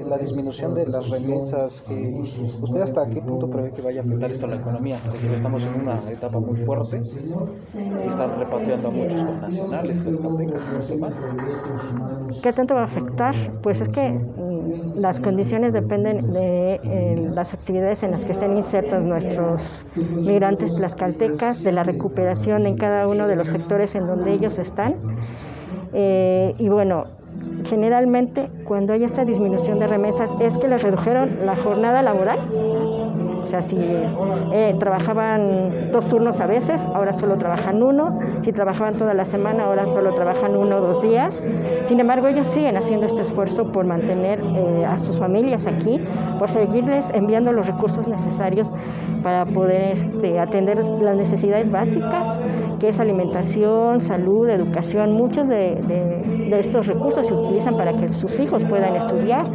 la disminución de las remesas, ¿usted hasta qué punto prevé que vaya a afectar esto a la economía? Porque estamos en una etapa muy fuerte y están repatriando a muchos connacionales tlaxcaltecas, si no estoy mal. ¿Qué tanto va a afectar? Pues es que las condiciones dependen de las actividades en las que estén insertos nuestros migrantes tlaxcaltecas, de la recuperación en cada uno de los sectores en donde ellos están. Y bueno, generalmente cuando hay esta disminución de remesas es que les redujeron la jornada laboral. O sea, si trabajaban 2 turnos a veces, ahora solo trabajan 1. Si trabajaban toda la semana, ahora solo trabajan 1 o 2 días. Sin embargo, ellos siguen haciendo este esfuerzo por mantener a sus familias aquí, por seguirles enviando los recursos necesarios para poder atender las necesidades básicas, que es alimentación, salud, educación. Muchos de estos recursos se utilizan para que sus hijos puedan estudiar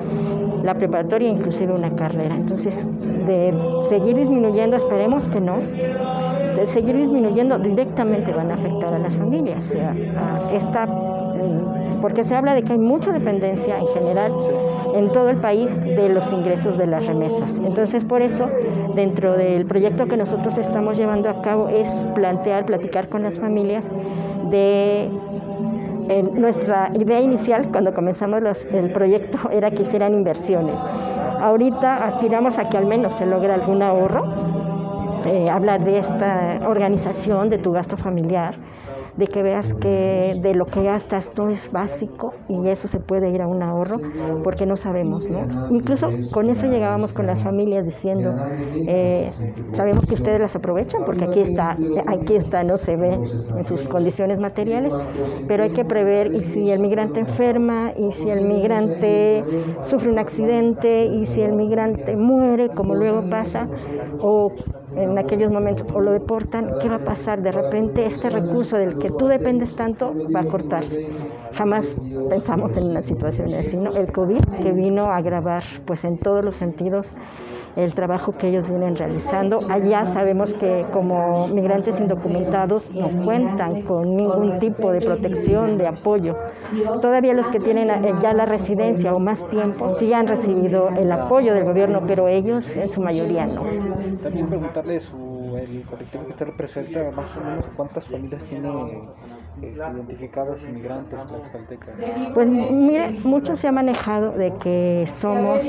la preparatoria, inclusive una carrera. Entonces, de seguir disminuyendo, esperemos que no, de seguir disminuyendo directamente van a afectar a las familias. Porque se habla de que hay mucha dependencia en general en todo el país de los ingresos de las remesas. Entonces, por eso, dentro del proyecto que nosotros estamos llevando a cabo es platicar con las familias de nuestra idea inicial cuando comenzamos el proyecto era que hicieran inversiones. Ahorita aspiramos a que al menos se logre algún ahorro, hablar de esta organización de tu gasto familiar, de que veas que de lo que gastas no es básico y eso se puede ir a un ahorro, porque no sabemos, ¿no? Incluso con eso llegábamos con las familias diciendo, sabemos que ustedes las aprovechan porque aquí está, no se ve en sus condiciones materiales, pero hay que prever, y si el migrante enferma, y si el migrante sufre un accidente, y si el migrante muere, como luego pasa, o en aquellos momentos o lo deportan, ¿qué va a pasar? De repente este recurso del que tú dependes tanto va a cortarse. Jamás pensamos en una situación así, ¿no? El COVID, que vino a agravar pues en todos los sentidos el trabajo que ellos vienen realizando. Allá sabemos que como migrantes indocumentados no cuentan con ningún tipo de protección, de apoyo. Todavía los que tienen ya la residencia o más tiempo sí han recibido el apoyo del gobierno, pero ellos en su mayoría no. También preguntarle el colectivo que usted representa, más o menos cuántas familias tiene identificadas inmigrantes tlaxcaltecas. Pues mire, mucho se ha manejado de que somos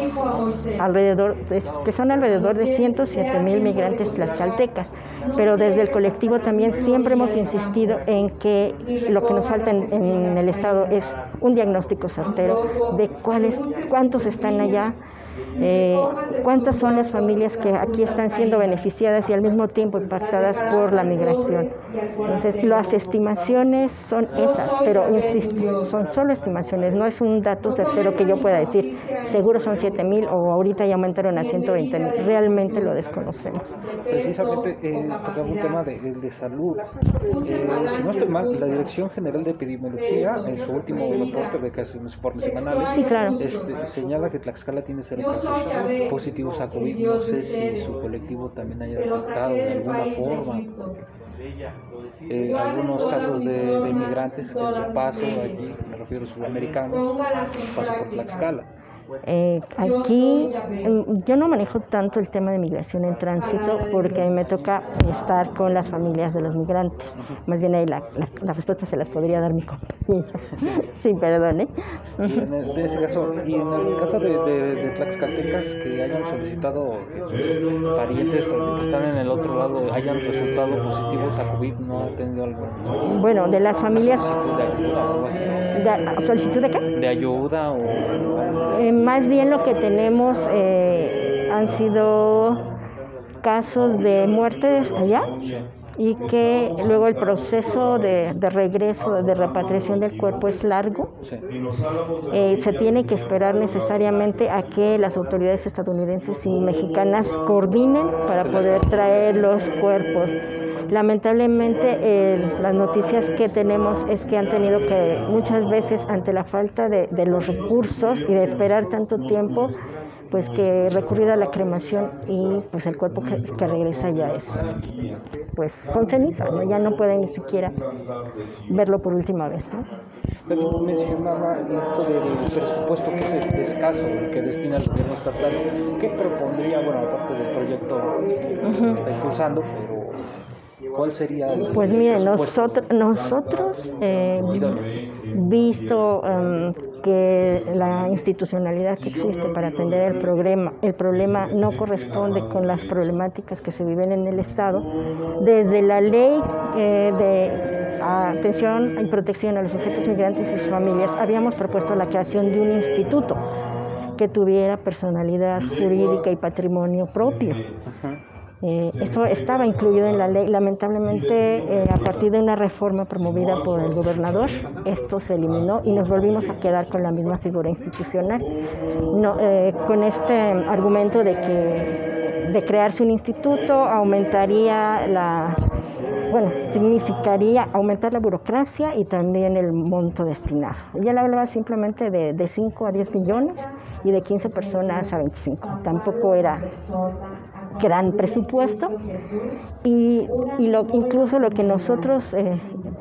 alrededor de 107,000 migrantes tlaxcaltecas, pero desde el colectivo también siempre hemos insistido en que lo que nos falta en el estado es un diagnóstico certero de cuántos están allá, cuántas son las familias que aquí están siendo beneficiadas y al mismo tiempo impactadas por la migración. Entonces, las estimaciones son esas, pero insisto, son solo estimaciones, no es un dato certero que yo pueda decir, seguro son 7,000 o ahorita ya aumentaron a 120,000, realmente lo desconocemos. Precisamente tocaba un tema de salud. Si no estoy mal, la Dirección General de Epidemiología, en su último reporte de casos en los informes semanales, sí, claro, señala que Tlaxcala tiene 0 casos positivos a COVID. No sé si su colectivo también haya detectado de alguna forma algunos casos de migrantes que en su paso allí, me refiero a sudamericanos, paso por Tlaxcala. Aquí yo no manejo tanto el tema de migración en tránsito porque a mí me toca estar con las familias de los migrantes. Más bien ahí la respuesta se las podría dar mi compañero. Sí, perdone. Y en ese caso, y en el caso de tlaxcaltecas que hayan solicitado parientes que están en el otro lado hayan resultado positivos a COVID, ¿no ha tenido algo? Bueno, de las familias. ¿Solicitud de ayuda o algo así? ¿Solicitud de qué? ¿De ayuda o...? Más bien lo que tenemos han sido casos de muertes allá y que luego el proceso de regreso, de repatriación del cuerpo es largo. Se tiene que esperar necesariamente a que las autoridades estadounidenses y mexicanas coordinen para poder traer los cuerpos. Lamentablemente las noticias que tenemos es que han tenido que muchas veces ante la falta de los recursos y de esperar tanto tiempo pues que recurrir a la cremación y pues el cuerpo que regresa ya es, pues son cenizas, ¿no? Ya no pueden ni siquiera verlo por última vez, ¿no? Pero mencionaba esto del presupuesto que es escaso, el que destina el gobierno estatal. ¿Qué propondría, bueno, aparte del proyecto que está impulsando, pero cuál sería el Pues mire, presupuesto nosotros idóneo? visto que la institucionalidad que existe para atender el problema no corresponde con las problemáticas que se viven en el Estado, desde la ley de atención y protección a los sujetos migrantes y sus familias, habíamos propuesto la creación de un instituto que tuviera personalidad jurídica y patrimonio propio. Eso estaba incluido en la ley. Lamentablemente, a partir de una reforma promovida por el gobernador, esto se eliminó y nos volvimos a quedar con la misma figura institucional. No, con este argumento de crearse un instituto aumentaría significaría aumentar la burocracia y también el monto destinado. Ya le hablaba simplemente de 5 a 10 millones y de 15 personas a 25. Tampoco era gran presupuesto y incluso lo que nosotros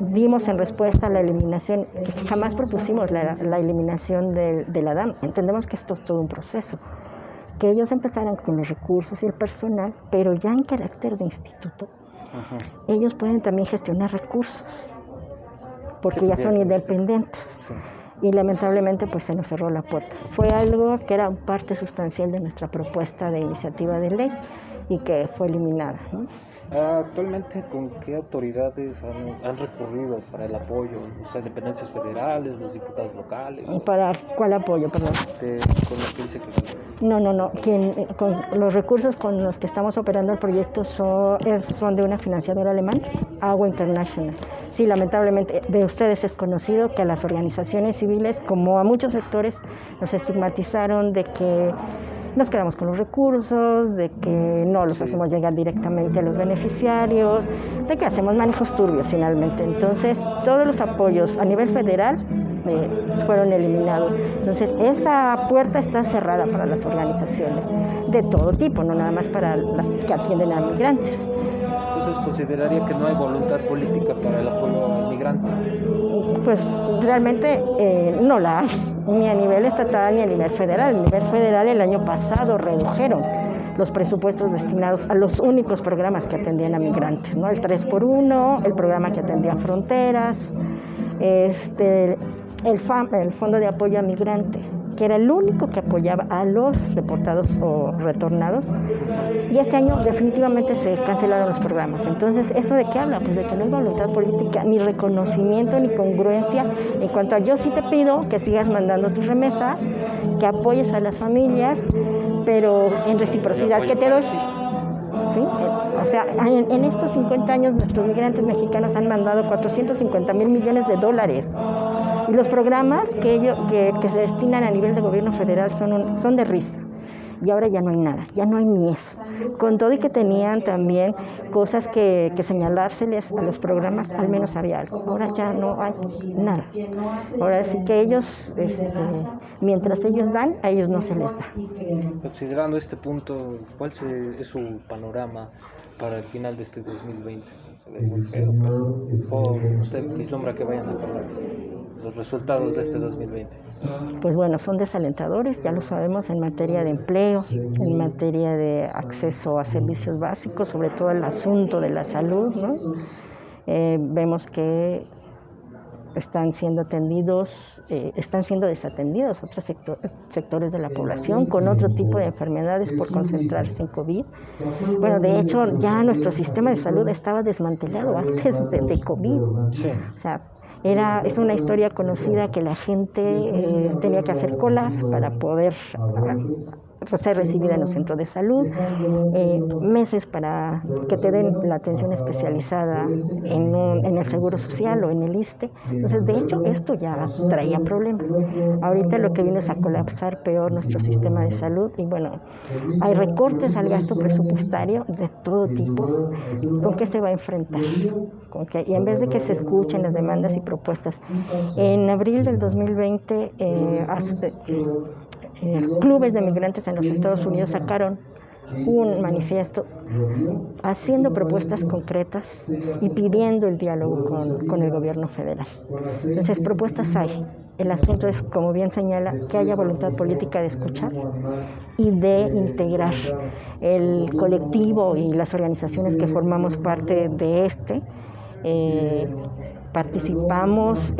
dimos en respuesta a la eliminación, que jamás propusimos la eliminación de la DAM. Entendemos que esto es todo un proceso, que ellos empezaran con los recursos y el personal, pero ya en carácter de instituto. Ellos pueden también gestionar recursos porque ya son independientes. Y lamentablemente pues se nos cerró la puerta. Fue algo que era parte sustancial de nuestra propuesta de iniciativa de ley y que fue eliminada, ¿no? Actualmente, ¿con qué autoridades han recurrido para el apoyo? O sea, dependencias federales, los diputados locales. ¿Para cuál apoyo, perdón? Con lo que dice que... No. Con los recursos con los que estamos operando el proyecto son de una financiadora alemana, Agua International. Sí, lamentablemente de ustedes es conocido que a las organizaciones civiles, como a muchos sectores, nos estigmatizaron de que nos quedamos con los recursos, de que no los hacemos llegar directamente a los beneficiarios, de que hacemos manejos turbios finalmente. Entonces, todos los apoyos a nivel federal fueron eliminados. Entonces, esa puerta está cerrada para las organizaciones de todo tipo, no nada más para las que atienden a migrantes. Entonces, ¿consideraría que no hay voluntad política para el apoyo al migrante? Pues realmente no la hay, ni a nivel estatal ni a nivel federal. A nivel federal el año pasado redujeron los presupuestos destinados a los únicos programas que atendían a migrantes, ¿no? El 3x1, el programa que atendía fronteras, el Fondo de Apoyo a Migrante, que era el único que apoyaba a los deportados o retornados, y este año definitivamente se cancelaron los programas. Entonces, ¿eso de qué habla? Pues de que no hay voluntad política, ni reconocimiento, ni congruencia en cuanto a yo sí te pido que sigas mandando tus remesas, que apoyes a las familias, pero en reciprocidad, ¿qué te doy? ¿Sí? O sea, en estos 50 años nuestros migrantes mexicanos han mandado $450 mil millones. Y los programas que se destinan a nivel de gobierno federal son de risa. Y ahora ya no hay nada, ya no hay ni eso. Con todo y que tenían también cosas que señalárseles a los programas, al menos había algo. Ahora ya no hay nada. Ahora sí que ellos, mientras ellos dan, a ellos no se les da. Considerando este punto, ¿cuál es su panorama para el final de este 2020? ¿Usted vislumbra que vayan a acabar los resultados de este 2020? Pues bueno, son desalentadores, ya lo sabemos, en materia de empleo, en materia de acceso a servicios básicos, sobre todo el asunto de la salud, ¿no? Vemos que están siendo desatendidos otros sectores de la población con otro tipo de enfermedades por concentrarse en COVID. Bueno, de hecho, ya nuestro sistema de salud estaba desmantelado antes de COVID. Sí. O sea, es una historia conocida que la gente tenía que hacer colas para poder ser recibida en los centros de salud, meses para que te den la atención especializada en el Seguro Social o en el ISSSTE. Entonces, de hecho, esto ya traía problemas. Ahorita lo que vino es a colapsar peor nuestro sistema de salud y bueno, hay recortes al gasto presupuestario de todo tipo. ¿Con qué se va a enfrentar? Y en vez de que se escuchen las demandas y propuestas, en abril del 2020 clubes de migrantes en los Estados Unidos sacaron un manifiesto haciendo propuestas concretas y pidiendo el diálogo con el gobierno federal. Entonces, propuestas hay. El asunto es, como bien señala, que haya voluntad política de escuchar y de integrar el colectivo y las organizaciones que formamos parte de este. Participamos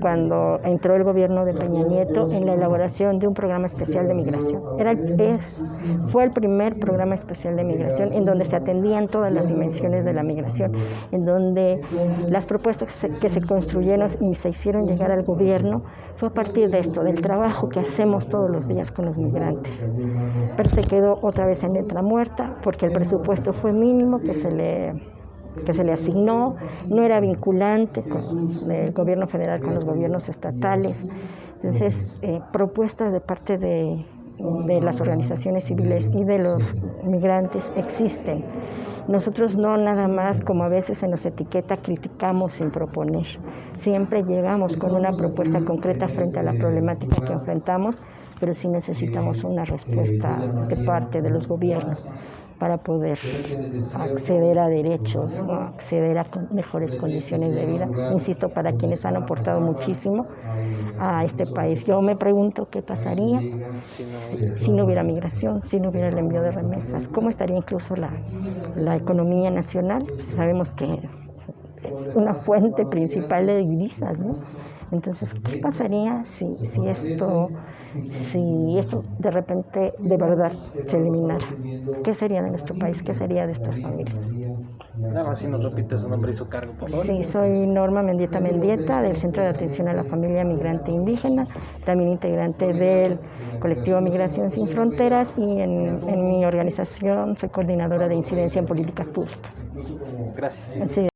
cuando entró el gobierno de Peña Nieto en la elaboración de un programa especial de migración. Fue el primer programa especial de migración en donde se atendían todas las dimensiones de la migración, en donde las propuestas que se construyeron y se hicieron llegar al gobierno fue a partir de esto, del trabajo que hacemos todos los días con los migrantes. Pero se quedó otra vez en letra muerta porque el presupuesto fue mínimo que se le asignó, no era vinculante con el gobierno federal con los gobiernos estatales. Entonces, propuestas de parte de las organizaciones civiles y de los migrantes existen. Nosotros no nada más, como a veces se nos etiqueta, criticamos sin proponer. Siempre llegamos con una propuesta concreta frente a la problemática que enfrentamos, pero sí necesitamos una respuesta de parte de los gobiernos para poder acceder a derechos, ¿no? Acceder a mejores condiciones de vida, insisto, para quienes han aportado muchísimo a este país. Yo me pregunto qué pasaría si no hubiera migración, si no hubiera el envío de remesas, cómo estaría incluso la economía nacional. Sabemos que es una fuente principal de divisas, ¿no? Entonces, ¿qué pasaría si esto de repente de verdad se eliminara? ¿Qué sería de nuestro país? ¿Qué sería de estas familias? Nada más si nos repite su nombre y su cargo, por favor. Sí, soy Norma Mendieta Mendieta, del Centro de Atención a la Familia Migrante Indígena, también integrante del colectivo Migración Sin Fronteras, y en mi organización soy coordinadora de incidencia en políticas públicas. Gracias. Sí.